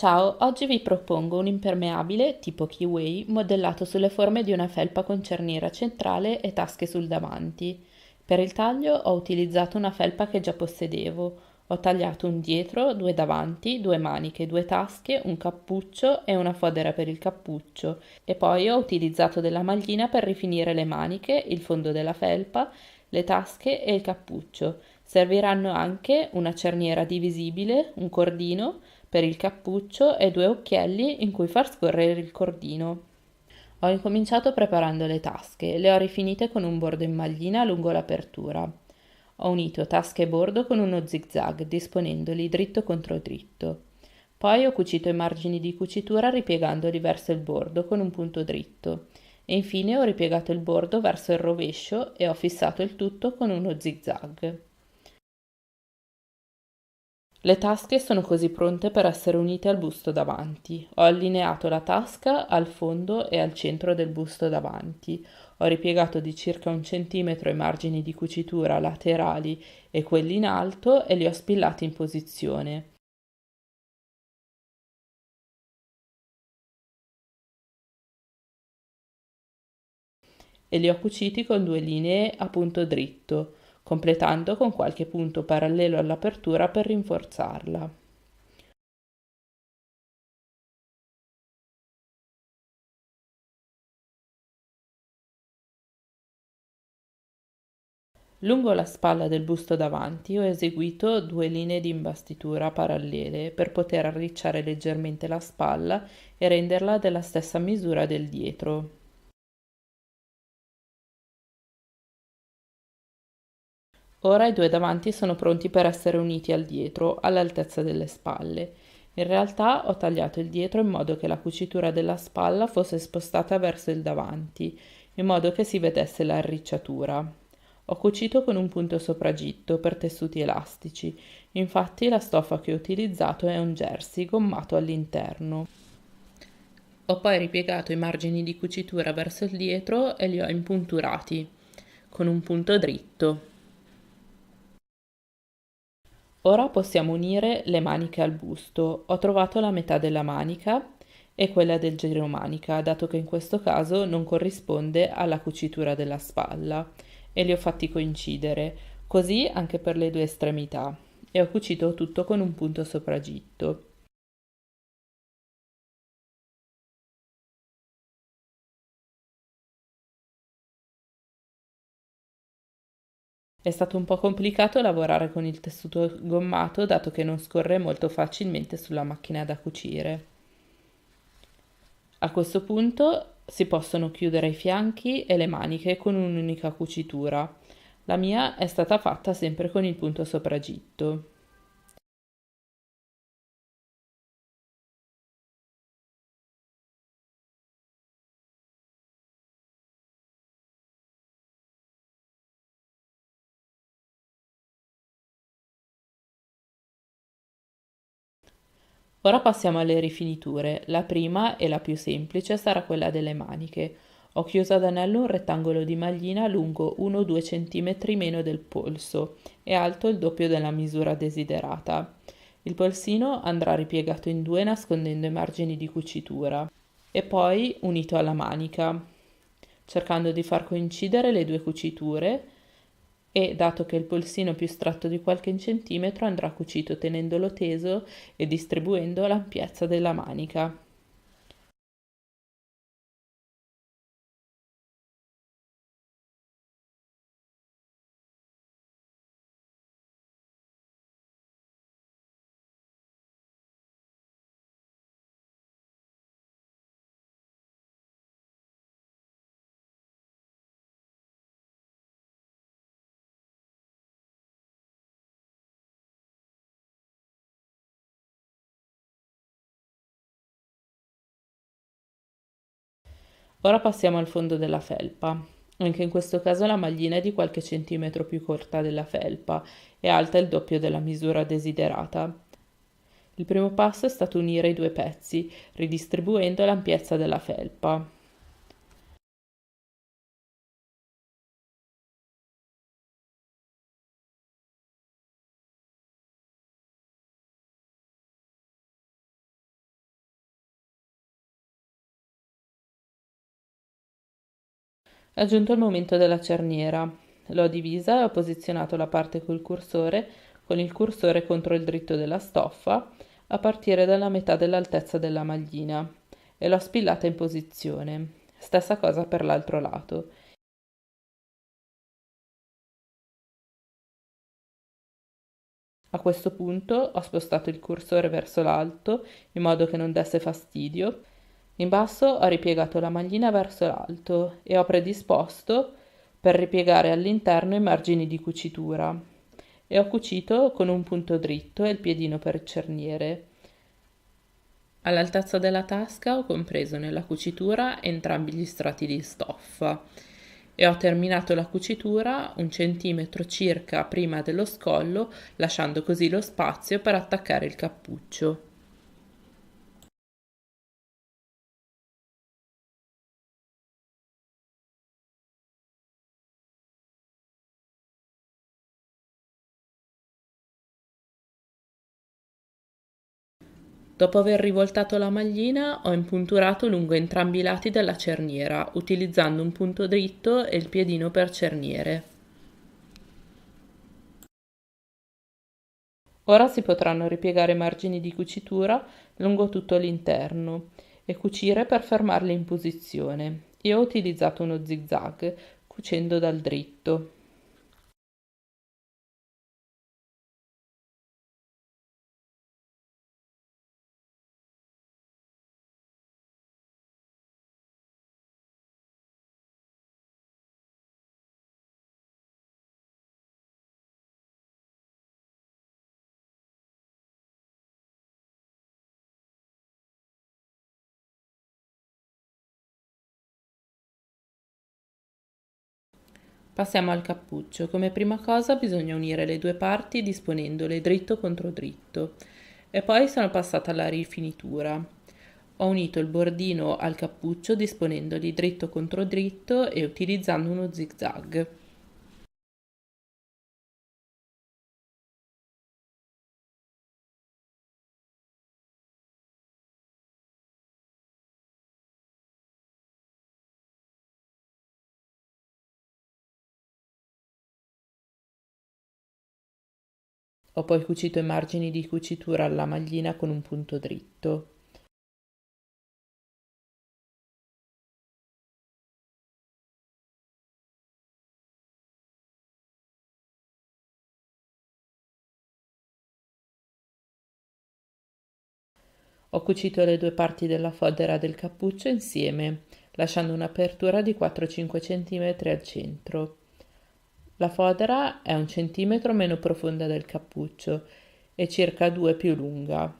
Ciao, oggi vi propongo un impermeabile tipo Kiwi modellato sulle forme di una felpa con cerniera centrale e tasche sul davanti. Per il taglio ho utilizzato una felpa che già possedevo. Ho tagliato un dietro, due davanti, due maniche, due tasche, un cappuccio e una fodera per il cappuccio. E poi ho utilizzato della maglina per rifinire le maniche, il fondo della felpa, le tasche e il cappuccio. Serviranno anche una cerniera divisibile, un cordino per il cappuccio e due occhielli in cui far scorrere il cordino. Ho incominciato preparando le tasche, le ho rifinite con un bordo in maglina lungo l'apertura. Ho unito tasche e bordo con uno zig-zag, disponendoli dritto contro dritto. Poi ho cucito i margini di cucitura ripiegandoli verso il bordo con un punto dritto. E infine ho ripiegato il bordo verso il rovescio e ho fissato il tutto con uno zig-zag. Le tasche sono così pronte per essere unite al busto davanti. Ho allineato la tasca al fondo e al centro del busto davanti. Ho ripiegato di circa 1 centimetro i margini di cucitura laterali e quelli in alto e li ho spillati in posizione. E li ho cuciti con due linee a punto dritto, completando con qualche punto parallelo all'apertura per rinforzarla. Lungo la spalla del busto davanti ho eseguito due linee di imbastitura parallele per poter arricciare leggermente la spalla e renderla della stessa misura del dietro. Ora i due davanti sono pronti per essere uniti al dietro, all'altezza delle spalle. In realtà ho tagliato il dietro in modo che la cucitura della spalla fosse spostata verso il davanti, in modo che si vedesse l'arricciatura. Ho cucito con un punto sopragitto per tessuti elastici, infatti la stoffa che ho utilizzato è un jersey gommato all'interno. Ho poi ripiegato i margini di cucitura verso il dietro e li ho impunturati con un punto dritto. Ora possiamo unire le maniche al busto. Ho trovato la metà della manica e quella del giromanica, dato che in questo caso non corrisponde alla cucitura della spalla, e li ho fatti coincidere, così anche per le due estremità, e ho cucito tutto con un punto sopragitto. È stato un po' complicato lavorare con il tessuto gommato, dato che non scorre molto facilmente sulla macchina da cucire. A questo punto si possono chiudere i fianchi e le maniche con un'unica cucitura. La mia è stata fatta sempre con il punto sopragitto. Ora passiamo alle rifiniture. La prima e la più semplice sarà quella delle maniche. Ho chiuso ad anello un rettangolo di maglina lungo 1-2 cm meno del polso e alto il doppio della misura desiderata. Il polsino andrà ripiegato in due nascondendo i margini di cucitura e poi unito alla manica, cercando di far coincidere le due cuciture e, dato che il polsino è più stretto di qualche centimetro, andrà cucito tenendolo teso e distribuendo l'ampiezza della manica. Ora passiamo al fondo della felpa. Anche in questo caso la maglina è di qualche centimetro più corta della felpa e alta il doppio della misura desiderata. Il primo passo è stato unire i due pezzi, ridistribuendo l'ampiezza della felpa. È giunto il momento della cerniera. L'ho divisa e ho posizionato la parte col cursore con il cursore contro il dritto della stoffa a partire dalla metà dell'altezza della maglina e l'ho spillata in posizione. Stessa cosa per l'altro lato. A questo punto ho spostato il cursore verso l'alto in modo che non desse fastidio. In basso ho ripiegato la maglina verso l'alto e ho predisposto per ripiegare all'interno i margini di cucitura e ho cucito con un punto dritto e il piedino per cerniere. All'altezza della tasca ho compreso nella cucitura entrambi gli strati di stoffa e ho terminato la cucitura 1 centimetro circa prima dello scollo, lasciando così lo spazio per attaccare il cappuccio. Dopo aver rivoltato la maglina, ho impunturato lungo entrambi i lati della cerniera, utilizzando un punto dritto e il piedino per cerniere. Ora si potranno ripiegare i margini di cucitura lungo tutto l'interno e cucire per fermarli in posizione. Io ho utilizzato uno zig-zag, cucendo dal dritto. Passiamo al cappuccio. Come prima cosa bisogna unire le due parti disponendole dritto contro dritto e poi sono passata alla rifinitura. Ho unito il bordino al cappuccio disponendoli dritto contro dritto e utilizzando uno zig-zag. Ho poi cucito i margini di cucitura alla maglina con un punto dritto. Ho cucito le due parti della fodera del cappuccio insieme, lasciando un'apertura di 4-5 cm al centro. La fodera è 1 centimetro meno profonda del cappuccio e circa 2 più lunga.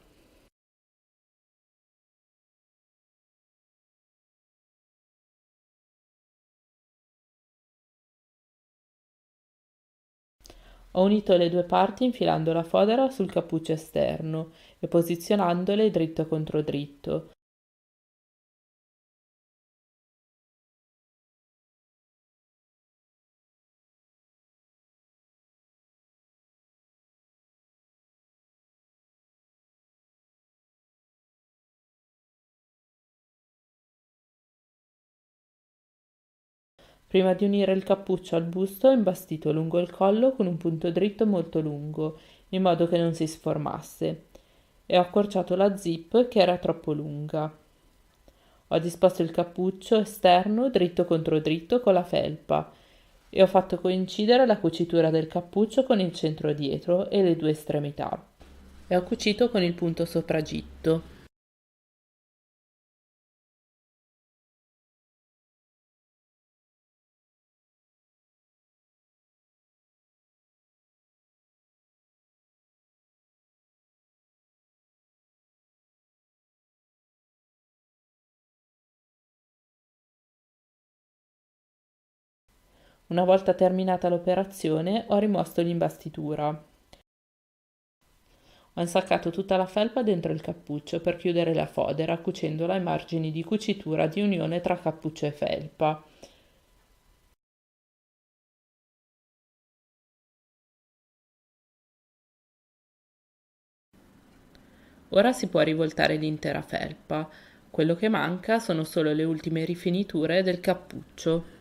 Ho unito le due parti infilando la fodera sul cappuccio esterno e posizionandole dritto contro dritto. Prima di unire il cappuccio al busto ho imbastito lungo il collo con un punto dritto molto lungo, in modo che non si sformasse, e ho accorciato la zip che era troppo lunga. Ho disposto il cappuccio esterno dritto contro dritto con la felpa e ho fatto coincidere la cucitura del cappuccio con il centro dietro e le due estremità e ho cucito con il punto sopragitto. Una volta terminata l'operazione ho rimosso l'imbastitura. Ho insaccato tutta la felpa dentro il cappuccio per chiudere la fodera, cucendola ai margini di cucitura di unione tra cappuccio e felpa. Ora si può rivoltare l'intera felpa. Quello che manca sono solo le ultime rifiniture del cappuccio.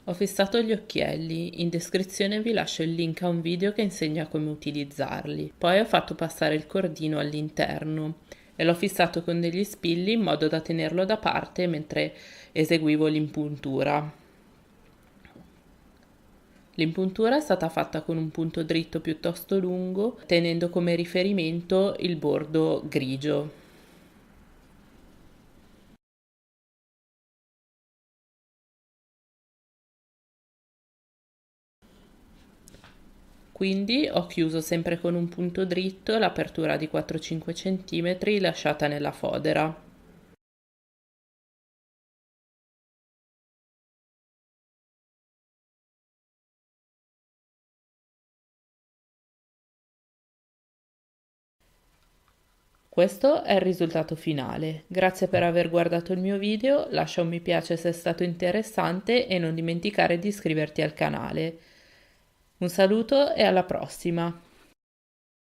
Ho fissato gli occhielli, in descrizione vi lascio il link a un video che insegna come utilizzarli. Poi ho fatto passare il cordino all'interno e l'ho fissato con degli spilli in modo da tenerlo da parte mentre eseguivo l'impuntura. L'impuntura è stata fatta con un punto dritto piuttosto lungo, tenendo come riferimento il bordo grigio. Quindi ho chiuso sempre con un punto dritto l'apertura di 4-5 cm lasciata nella fodera. Questo è il risultato finale. Grazie per aver guardato il mio video, lascia un mi piace se è stato interessante e non dimenticare di iscriverti al canale. Un saluto e alla prossima!